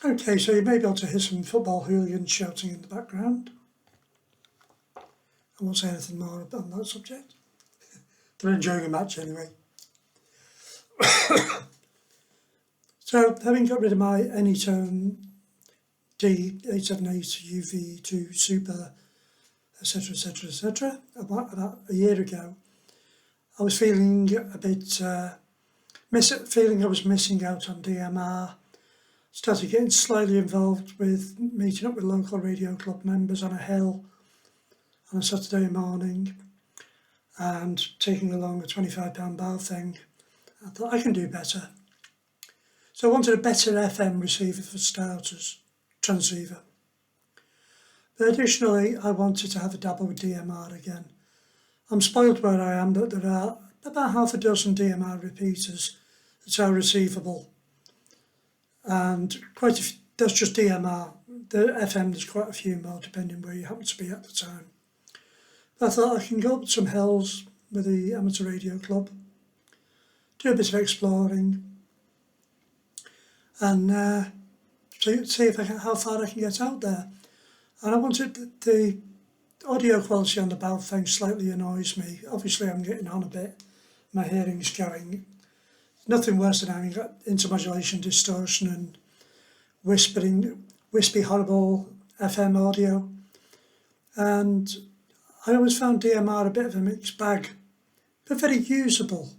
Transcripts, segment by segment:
Okay, so you may be able to hear some football hooligans shouting in the background. I won't say anything more on that subject. They're enjoying a match anyway. So, having got rid of my Anytone D878 UV2 Super, etc, etc, etc, about a year ago, I was feeling a bit, feeling I was missing out on DMR. Started getting slightly involved with meeting up with local radio club members on a hill on a Saturday morning and taking along a £25 bar thing. I thought I can do better. So I wanted a better FM receiver for starters, transceiver. But additionally, I wanted to have a dabble with DMR again. I'm spoiled where I am that there are about half a dozen DMR repeaters that are receivable. And quite a few, that's just DMR. The FM, there's quite a few more depending where you happen to be at the time. But I thought I can go up some hills with the amateur radio club, do a bit of exploring, and see if how far I can get out there. And I wanted the audio quality on the bow thing slightly annoys me. Obviously, I'm getting on a bit. My hearing's going. Nothing worse than having intermodulation, distortion, and wispy, horrible FM audio. And I always found DMR a bit of a mixed bag, but very usable.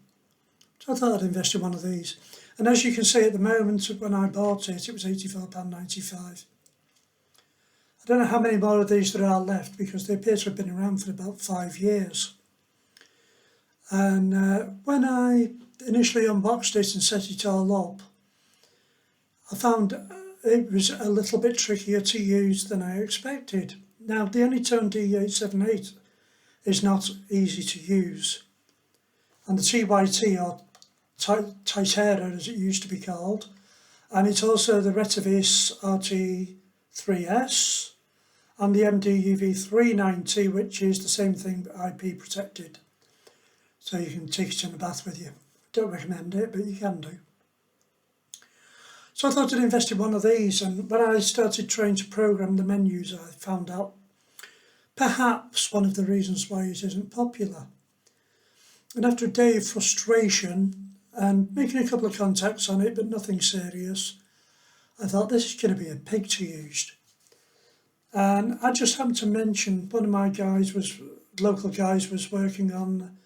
So I thought I'd invest in one of these. And as you can see at the moment, when I bought it, it was £84.95. I don't know how many more of these there are left because they appear to have been around for about 5 years. And when I initially unboxed it and set it all up, I found it was a little bit trickier to use than I expected. Now, the Anytone D878 is not easy to use, and the TYT, or TYT as it used to be called, and it's also the Retevis RT3S and the MD UV380, which is the same thing but IP protected. So you can take it in the bath with you. Don't recommend it, but you can do. So I thought I'd invest in one of these, and when I started trying to program the menus, I found out perhaps one of the reasons why it isn't popular. And after a day of frustration and making a couple of contacts on it, but nothing serious, I thought this is going to be a pig to use. And I just happened to mention one of my local guys was working on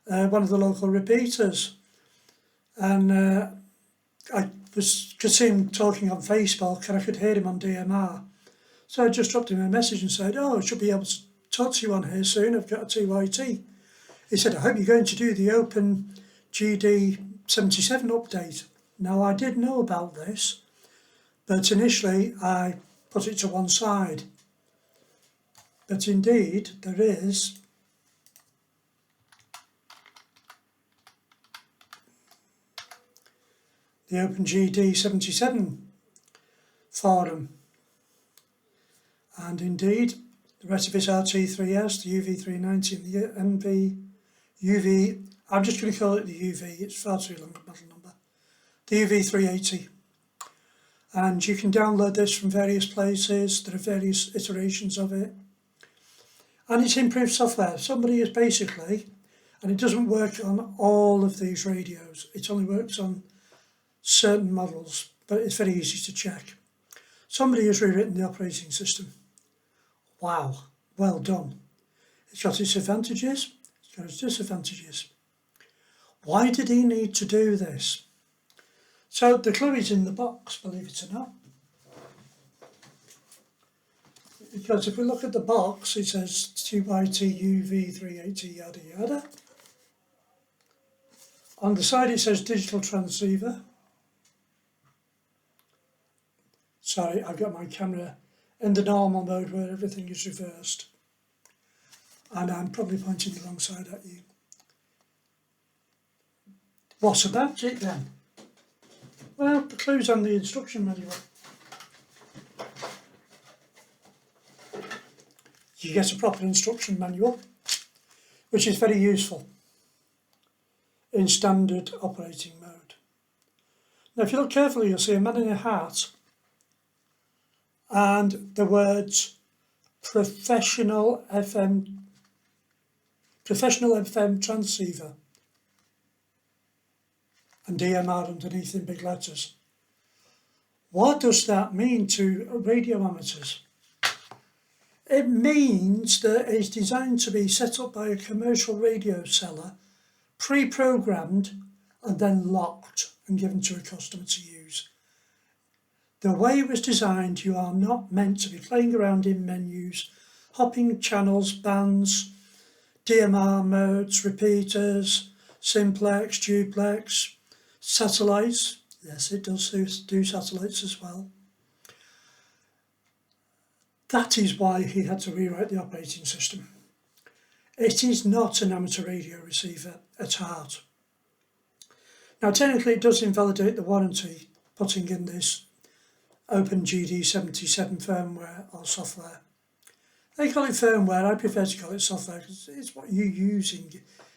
one of the local repeaters, and I could see him talking on Facebook and I could hear him on DMR. So I just dropped him a message and said, I should be able to talk to you on here soon, I've got a TYT. He said, I hope you're going to do the Open GD77 update. Now, I did know about this, but initially I put it to one side. But indeed, there is the Open GD77 forum. And indeed, the Retevis RT3S, the UV390 and the UV, I'm just going to call it the UV, it's far too long a model number, the UV380. And you can download this from various places, there are various iterations of it. And it's improved software. Somebody is basically, and it doesn't work on all of these radios, it only works on certain models, but it's very easy to check. Somebody has rewritten the operating system. Wow, well done. It's got its advantages, it's got its disadvantages. Why did he need to do this? So the clue is in the box, believe it or not. Because if we look at the box, it says TYT UV380 yada yada. On the side it says digital transceiver. Sorry, I've got my camera in the normal mode where everything is reversed. And I'm probably pointing the wrong side at you. What about it then? Well, the clue's on the instruction manual. You get a proper instruction manual, which is very useful in standard operating mode. Now, if you look carefully, you'll see a man in a hat and the words Professional FM transceiver and DMR underneath in big letters. What does that mean to radio amateurs? It means that it's designed to be set up by a commercial radio seller, pre-programmed and then locked and given to a customer to use. The way it was designed, you are not meant to be playing around in menus, hopping channels, bands, DMR modes, repeaters, simplex, duplex, satellites. Yes, it does do satellites as well. That is why he had to rewrite the operating system. It is not an amateur radio receiver at heart. Now, technically, it does invalidate the warranty, putting in this OpenGD77 firmware or software. They call it firmware. I prefer to call it software because it's what you're using.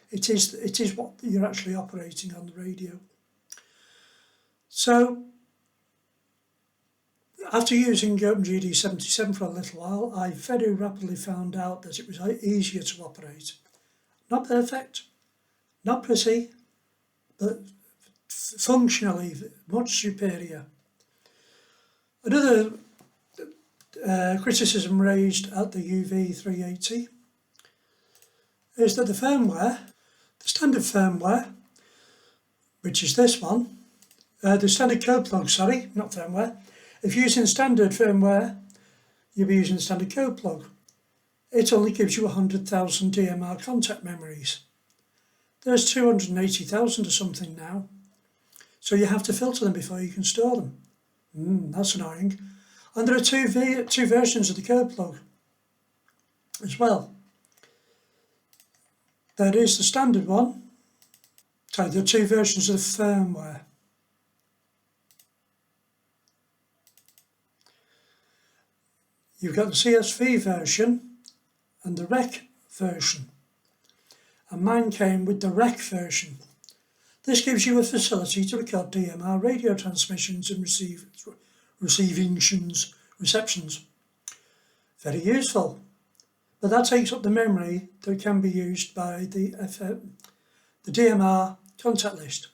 It is what you're actually operating on the radio. So, after using OpenGD77 for a little while, I very rapidly found out that it was easier to operate. Not perfect, not pretty, but functionally much superior. Another criticism raised at the UV380 is that the firmware, the standard firmware, which is this one, the standard code plug, sorry, not firmware. If you're using standard firmware, you'll be using the standard code plug. It only gives you 100,000 DMR contact memories. There's 280,000 or something now. So you have to filter them before you can store them. That's annoying. And there are two versions of the code plug as well. There is the standard one. Sorry, there are two versions of the firmware. You've got the CSV version and the REC version. And mine came with the REC version. This gives you a facility to record DMR radio transmissions and receptions. Very useful. But that takes up the memory that can be used by the DMR contact list.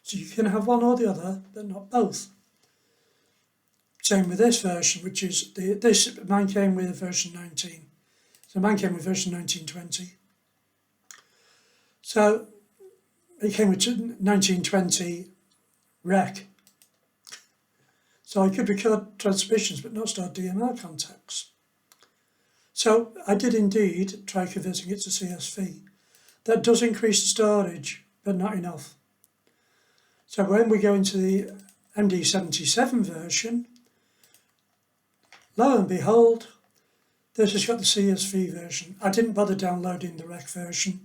So you can have one or the other, but not both. Same with this version, which is mine came with version 19. So mine came with version 1920. So it came with 1920 REC. So I could record transmissions but not start DMR contacts. So I did indeed try converting it to CSV. That does increase the storage, but not enough. So when we go into the MD77 version, lo and behold, this has got the CSV version. I didn't bother downloading the REC version.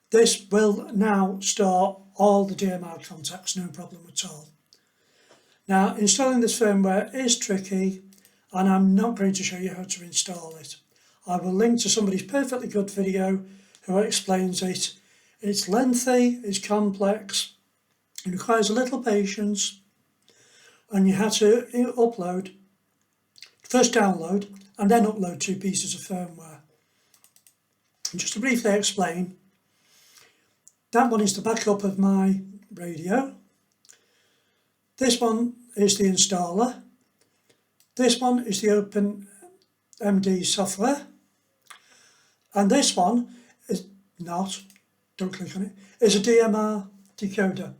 This will now store all the DMR contacts, no problem at all. Now, installing this firmware is tricky, and I'm not going to show you how to install it. I will link to somebody's perfectly good video who explains it. It's lengthy, it's complex, it requires a little patience, and you have to first download and then upload 2 pieces of firmware. And just to briefly explain, that one is the backup of my radio. This one is the installer. This one is the OpenMD software. And this one is not, don't click on it, is a DMR decoder.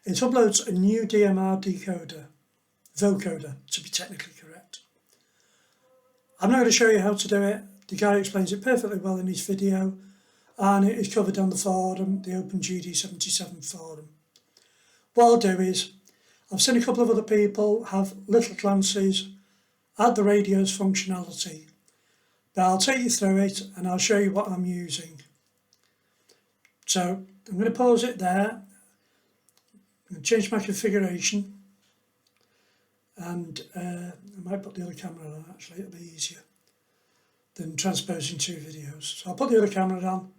It uploads a new DMR decoder, vocoder to be technically correct. I'm not going to show you how to do it. The guy explains it perfectly well in his video, and it is covered on the forum, the OpenGD77 forum. What I'll do is, I've seen a couple of other people have little glances at the radio's functionality, but I'll take you through it and I'll show you what I'm using. So I'm going to pause it there. I'm going to change my configuration, and I might put the other camera on actually, it'll be easier than transposing 2 videos. So I'll put the other camera on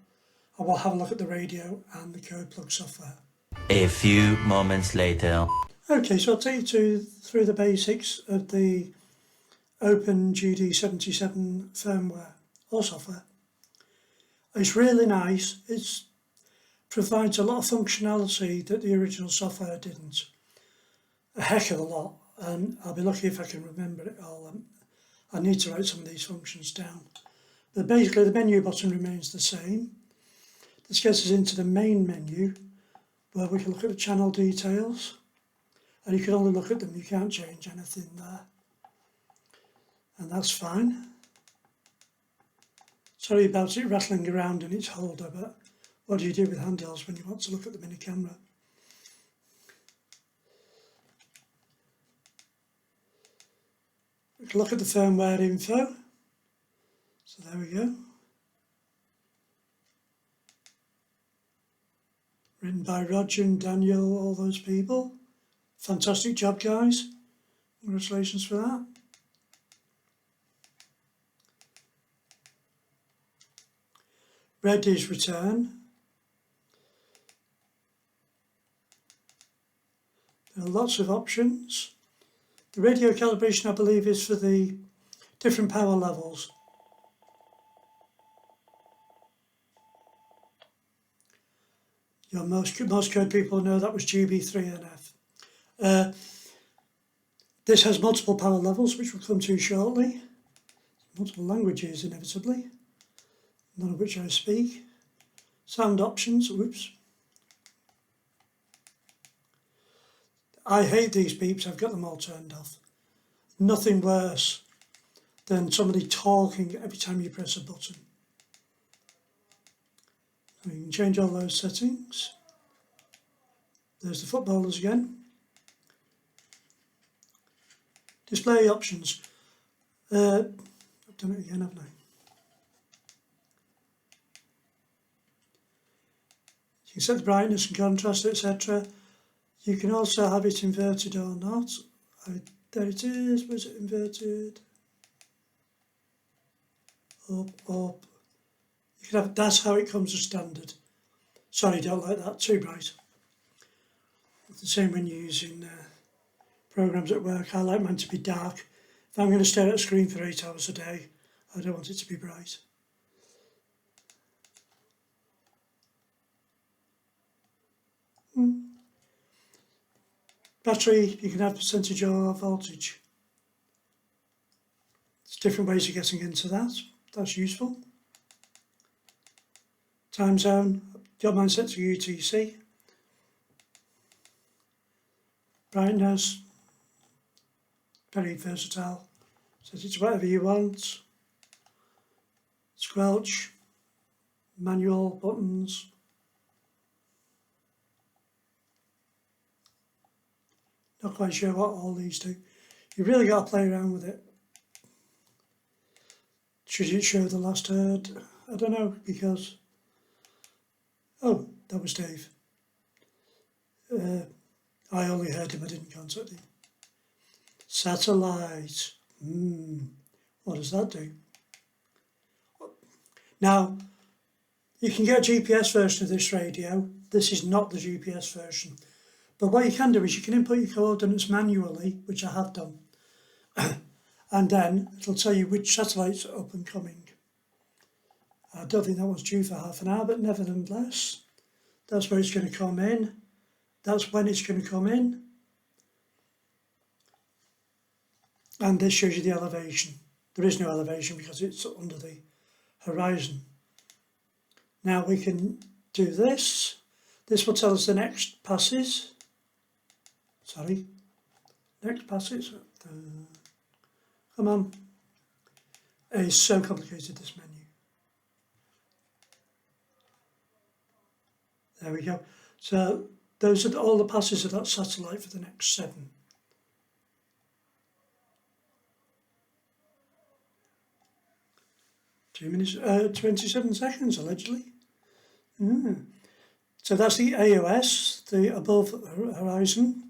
and we'll have a look at the radio and the code plug software. A few moments later. Okay, so I'll take you through the basics of the OpenGD77 firmware or software. It's really nice. It provides a lot of functionality that the original software didn't. A heck of a lot, and I'll be lucky if I can remember it all. I need to write some of these functions down. But basically the menu button remains the same. This gets us into the main menu where we can look at the channel details, and you can only look at them, you can't change anything there. And that's fine. Sorry about it rattling around in its holder, but what do you do with handhelds when you want to look at them in a camera? We can look at the firmware info. So there we go. Written by Roger and Daniel, all those people. Fantastic job, guys. Congratulations for that. Red is return. There are lots of options. The radio calibration, I believe, is for the different power levels. Your most code people know that was GB3NF. This has multiple power levels, which we'll come to shortly. Multiple languages, inevitably, none of which I speak. Sound options, whoops. I hate these beeps, I've got them all turned off. Nothing worse than somebody talking every time you press a button. So you can change all those settings. There's the footballers again. Display options. I've done it again, haven't I? You can set the brightness and contrast, etc. You can also have it inverted or not. There it is. Was it inverted? Up, up. You can have. That's how it comes as standard. Sorry, don't like that. Too bright. It's the same when you're using programs at work. I like mine to be dark. If I'm going to stare at a screen for 8 hours a day, I don't want it to be bright. Battery, you can have percentage or voltage. There's different ways of getting into that. That's useful. Time zone, got mine set to UTC. Brightness, very versatile. Set it to whatever you want. Squelch, manual buttons. Not quite sure what all these do. You've really got to play around with it. Should it show the last heard? I don't know, because... Oh, that was Dave. I only heard him, I didn't contact him. Satellite. What does that do? Now, you can get a GPS version of this radio. This is not the GPS version. But what you can do is you can input your coordinates manually, which I have done. And then it'll tell you which satellites are up and coming. I don't think that one's due for half an hour, but nevertheless, that's where it's going to come in. That's when it's going to come in. And this shows you the elevation. There is no elevation because it's under the horizon. Now we can do this. This will tell us the next passes. Sorry. Next passes. Come on. It's so complicated, this menu. There we go. So those are all the passes of that satellite for the next 7. Two minutes, 27 seconds, allegedly. So that's the AOS, the above horizon.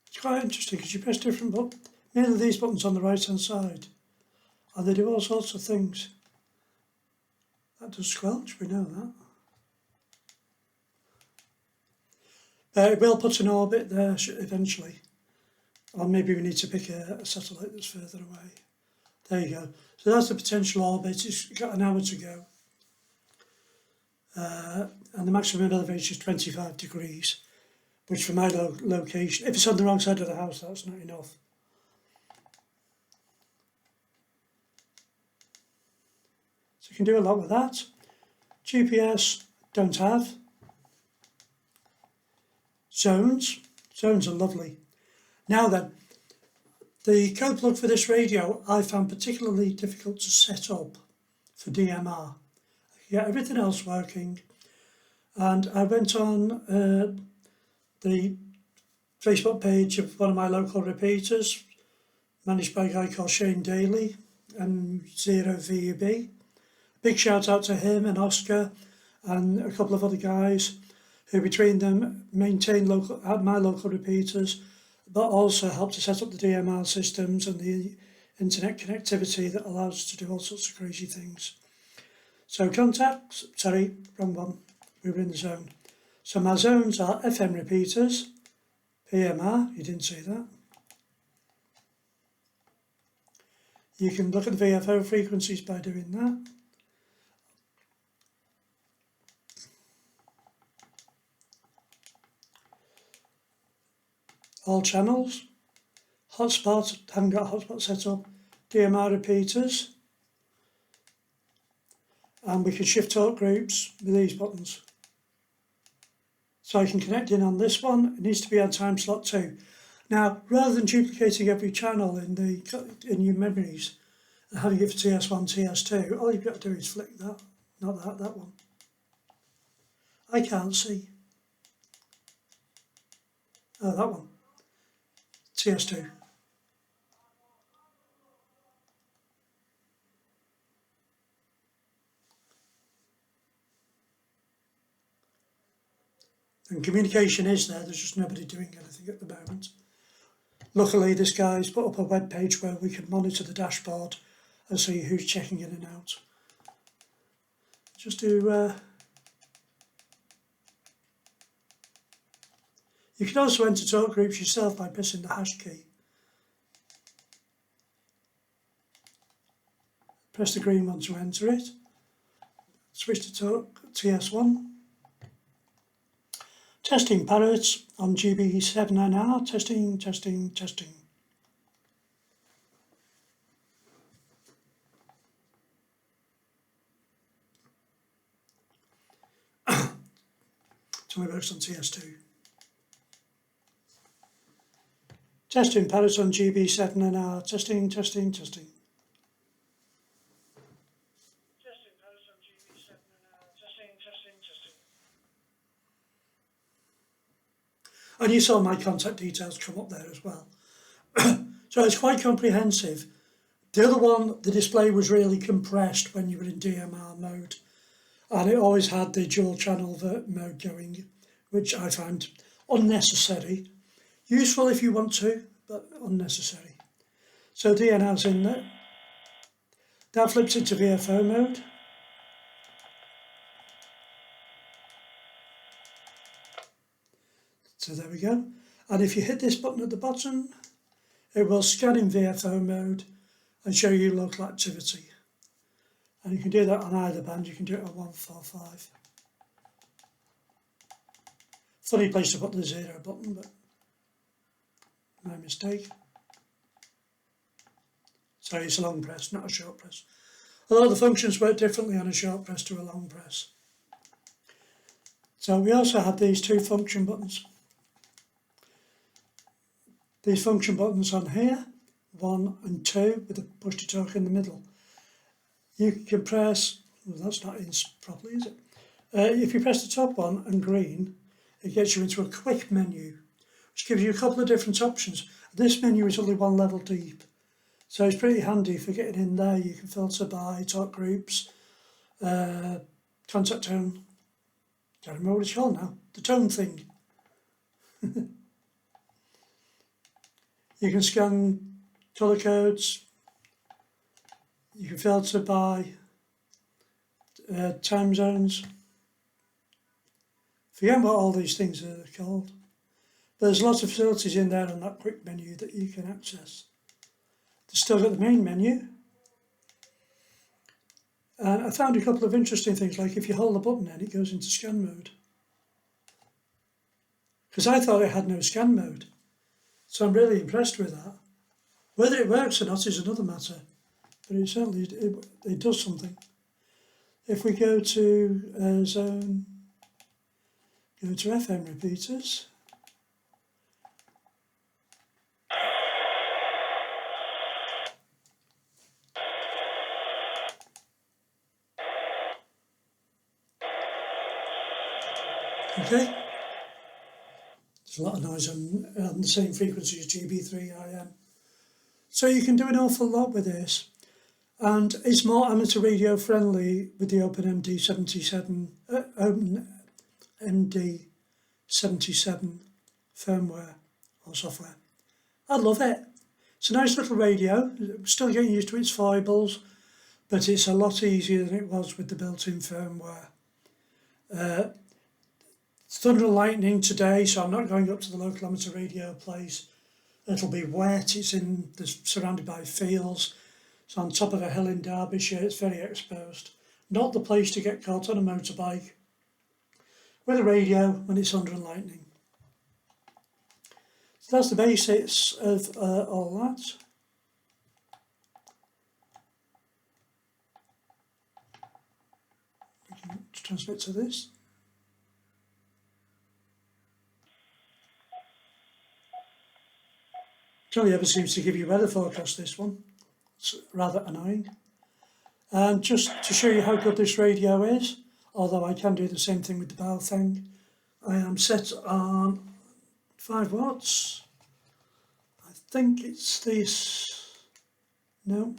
It's quite interesting because you press different buttons. Mainly these buttons on the right hand side, and they do all sorts of things. That does squelch, we know that. But it will put an orbit there eventually. Or maybe we need to pick a satellite that's further away. There you go. So that's the potential orbit. It's got an hour to go. And the maximum elevation is 25 degrees, which for my location, if it's on the wrong side of the house, that's not enough. So you can do a lot with that. GPS, don't have. Zones are lovely. Now then, the code plug for this radio I found particularly difficult to set up for DMR. I get everything else working, and I went on the Facebook page of one of my local repeaters, managed by a guy called Shane Daly, M0VUB. Big shout out to him and Oscar and a couple of other guys who between them maintain my local repeaters, but also help to set up the DMR systems and the internet connectivity that allows us to do all sorts of crazy things. So contacts, sorry, wrong one, we were in the zone. So my zones are FM repeaters, PMR, you didn't see that. You can look at the VFO frequencies by doing that. All channels, hotspot, haven't got a hotspot set up, DMR repeaters, and we can shift talk groups with these buttons. So I can connect in on this one, it needs to be on time slot 2. Now, rather than duplicating every channel in your memories and having it for TS1, TS2, all you've got to do is flick that, not that one. I can't see. Oh, that one. TS2. And communication is there, there's just nobody doing anything at the moment. Luckily, this guy's put up a web page where we can monitor the dashboard and see who's checking in and out. Just do... You can also enter talk groups yourself by pressing the hash key. Press the green one to enter it. Switch to talk TS1. Testing parrots on GB7NR. Testing, testing, testing. So it works on TS2. Testing parrots on GB7NR. Testing, testing, testing. And you saw my contact details come up there as well. So it's quite comprehensive. The other one, the display was really compressed when you were in DMR mode, and it always had the dual channel mode going, which I found unnecessary. Useful if you want to, but unnecessary. So DNR's in there. That flips into VFO mode. So there we go. And if you hit this button at the bottom, it will scan in VFO mode and show you local activity. And you can do that on either band, you can do it on 145. Funny place to put the 0 button, but my mistake. Sorry, it's a long press, not a short press. Although the functions work differently on a short press to a long press. So we also have these two function buttons. These function buttons on here, 1 and 2, with the push to talk in the middle. You can press, well, that's not in properly, is it? If you press the top one and green, it gets you into a quick menu, which gives you a couple of different options. This menu is only 1 level deep, so it's pretty handy for getting in there. You can filter by talk groups, contact tone, can't remember what it's called now, the tone thing. You can scan colour codes, you can filter by time zones. Forget what all these things are called. But there's lots of facilities in there on that quick menu that you can access. There's still got the main menu. And I found a couple of interesting things, like if you hold the button in, it goes into scan mode. Because I thought it had no scan mode. So I'm really impressed with that. Whether it works or not is another matter, but it certainly it does something. If we go to zone, go to FM repeaters. Okay. There's a lot of noise on the same frequency as GB3IM. So you can do an awful lot with this. And it's more amateur radio friendly with the OpenMD77 firmware or software. I love it. It's a nice little radio. Still getting used to its foibles, but it's a lot easier than it was with the built-in firmware. It's thunder and lightning today, so I'm not going up to the local amateur radio place. It'll be wet. It's surrounded by fields. It's on top of a hill in Derbyshire. It's very exposed. Not the place to get caught on a motorbike with a radio when it's thunder and lightning. So that's the basics of all that. We can transmit to this. It only ever seems to give you weather forecast, this one. It's rather annoying. And just to show you how good this radio is, although I can do the same thing with the bow thing, I am set on 5 watts. I think it's this. No.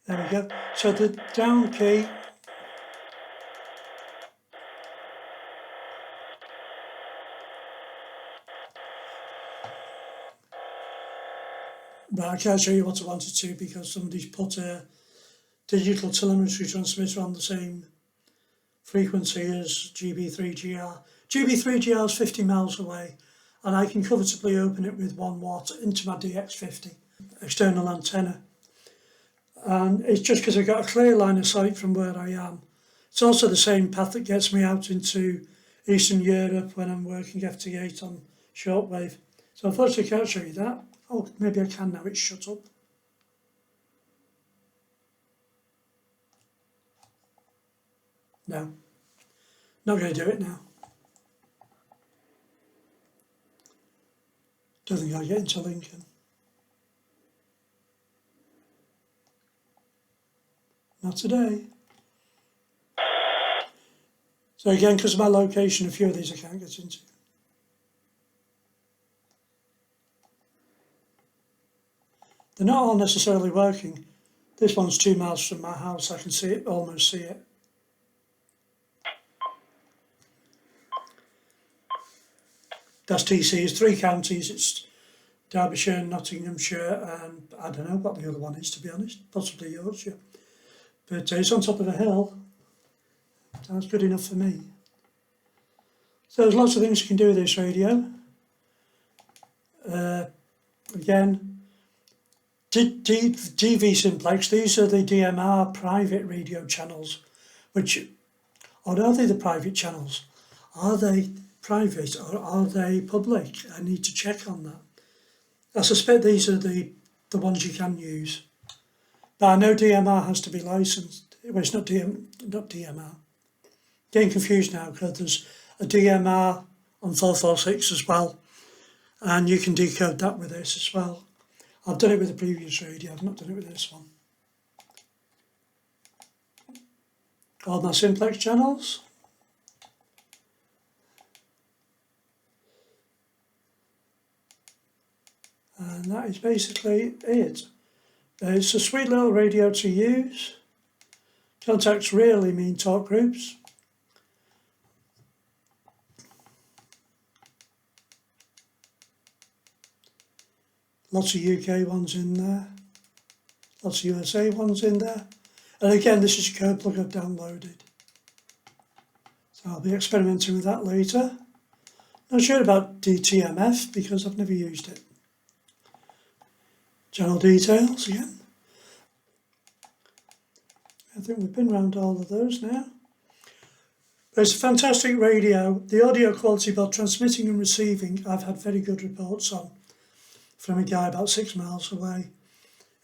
There we go. So the down key, but I can't show you what I wanted to because somebody's put a digital telemetry transmitter on the same frequency as GB3GR. GB3GR is 50 miles away, and I can comfortably open it with 1 watt into my DX50 external antenna. And it's just because I've got a clear line of sight from where I am. It's also the same path that gets me out into Eastern Europe when I'm working FT8 on shortwave. So unfortunately I can't show you that. Oh, maybe I can now, it's shut up. No, not going to do it now. Don't think I'll get into Lincoln. Not today. So again, because of my location, a few of these I can't get into. They're not all necessarily working. This one's 2 miles from my house. I can see it, almost see it. That's TC, it's 3 counties. It's Derbyshire, Nottinghamshire, and I don't know what the other one is, to be honest. Possibly Yorkshire. But it's on top of a hill. Sounds good enough for me. So there's lots of things you can do with this radio. Again, TV simplex, these are the DMR private radio channels, which, or are they the private channels? Are they private or are they public? I need to check on that. I suspect these are the ones you can use. But I know DMR has to be licensed. Well, it's not DMR. Getting confused now because there's a DMR on 446 as well. And you can decode that with this as well. I've done it with the previous radio, I've not done it with this one. All my simplex channels. And that is basically it. It's a sweet little radio to use. Contacts rarely mean talk groups. Lots of UK ones in there. Lots of USA ones in there. And again, this is a code plug I've downloaded. So I'll be experimenting with that later. Not sure about DTMF because I've never used it. Channel details again. I think we've been around all of those now. But it's a fantastic radio. The audio quality, both transmitting and receiving, I've had very good reports on from a guy about 6 miles away.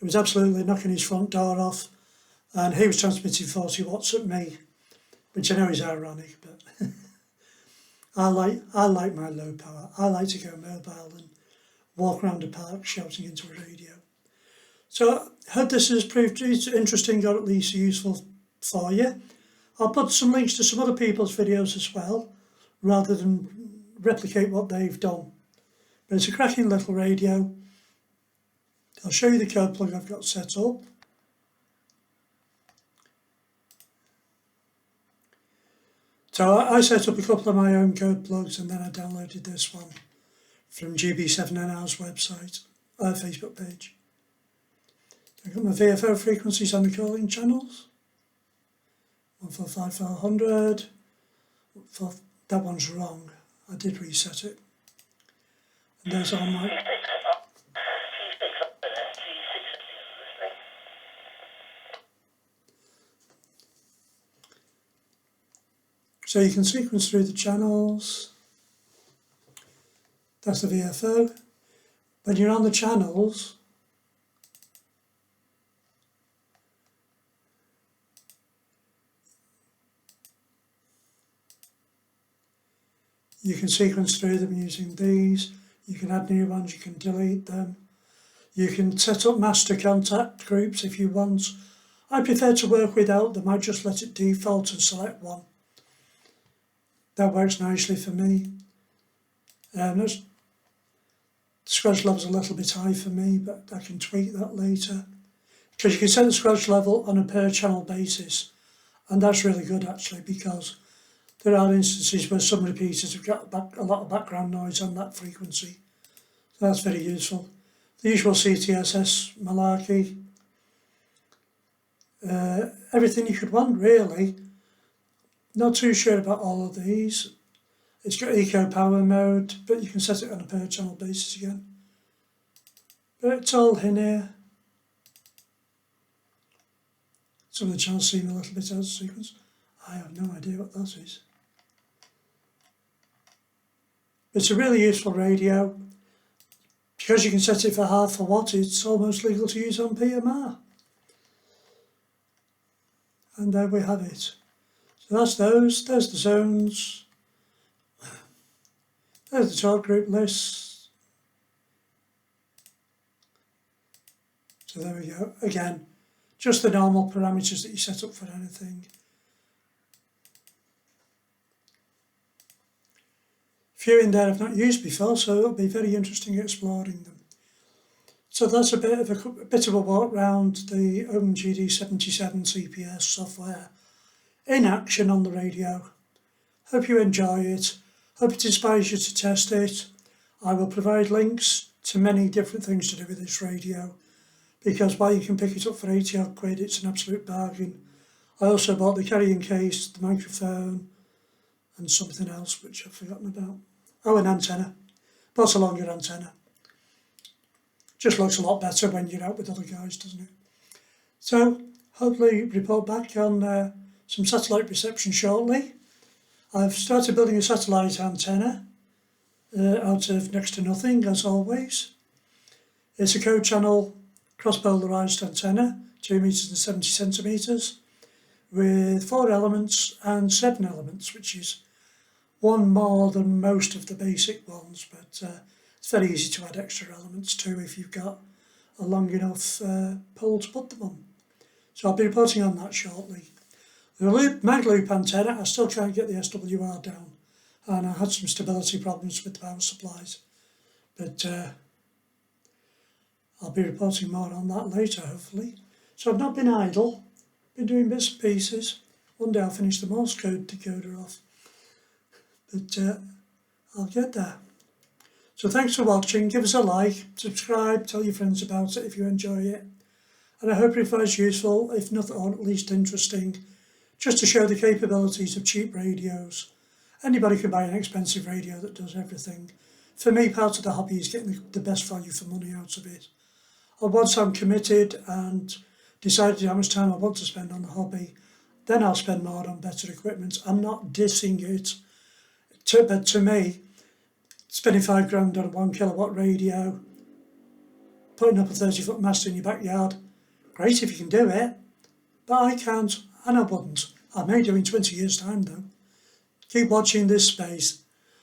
It was absolutely knocking his front door off, and he was transmitting 40 watts at me, which I know is ironic, but I like my low power. I like to go mobile and walk around the park shouting into a radio. So I hope this has proved interesting or at least useful for you. I'll put some links to some other people's videos as well, rather than replicate what they've done. But it's a cracking little radio. I'll show you the code plug I've got set up. So I set up a couple of my own code plugs, and then I downloaded this one from GB7NR's website, Facebook page. I've got my VFO frequencies on the calling channels. 145,400. That one's wrong. I did reset it. And there's all my... So you can sequence through the channels. That's the VFO. When you're on the channels, you can sequence through them using these. You can add new ones, you can delete them. You can set up master contact groups if you want. I prefer to work without them. I just let it default and select one. That works nicely for me. The squelch level's a little bit high for me, but I can tweak that later. Because you can set the squelch level on a per channel basis. And that's really good actually, because there are instances where some repeaters have got a lot of background noise on that frequency. So that's very useful. The usual CTSS malarkey. Everything you could want really. Not too sure about all of these. It's got eco power mode, but you can set it on a per channel basis again. But it's all in here. Some of the channels seem a little bit out of sequence. I have no idea what that is. It's a really useful radio. Because you can set it for half a watt, it's almost legal to use on PMR. And there we have it. So that's those. There's the zones. There's the talk group list. So there we go. Again, just the normal parameters that you set up for anything. Few in there I've not used before, so it'll be very interesting exploring them. So that's a bit of a walk round the OpenGD77 CPS software in action on the radio. Hope you enjoy it. Hope it inspires you to test it. I will provide links to many different things to do with this radio, because while you can pick it up for 80 odd quid, it's an absolute bargain. I also bought the carrying case, the microphone, and something else which I've forgotten about. Oh, an antenna. Bought a longer antenna. Just looks a lot better when you're out with other guys, doesn't it? So, hopefully report back on some satellite reception shortly. I've started building a satellite antenna out of next to nothing, as always. It's a code channel cross-polarised antenna, 2 meters and 70 centimetres, with 4 elements and 7 elements, which is one more than most of the basic ones, but it's very easy to add extra elements too if you've got a long enough pole to put them on. So I'll be reporting on that shortly. The mag loop antenna, I still can't get the SWR down, and I had some stability problems with the power supplies, but I'll be reporting more on that later, hopefully. So I've not been idle, been doing bits and pieces. One day I'll finish the Morse code decoder off, but I'll get there. So thanks for watching, give us a like, subscribe, tell your friends about it if you enjoy it, and I hope it finds useful, if not at least interesting, just to show the capabilities of cheap radios. Anybody can buy an expensive radio that does everything. For me, part of the hobby is getting the best value for money out of it. And once I'm committed and decided how much time I want to spend on the hobby, then I'll spend more on better equipment. I'm not dissing it, but to me, spending £5 grand on a 1 kilowatt radio, putting up a 30-foot mast in your backyard, great if you can do it, but I can't and I wouldn't. I may do in 20 years' time though. Keep watching this space.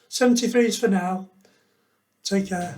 73s for now. Take care.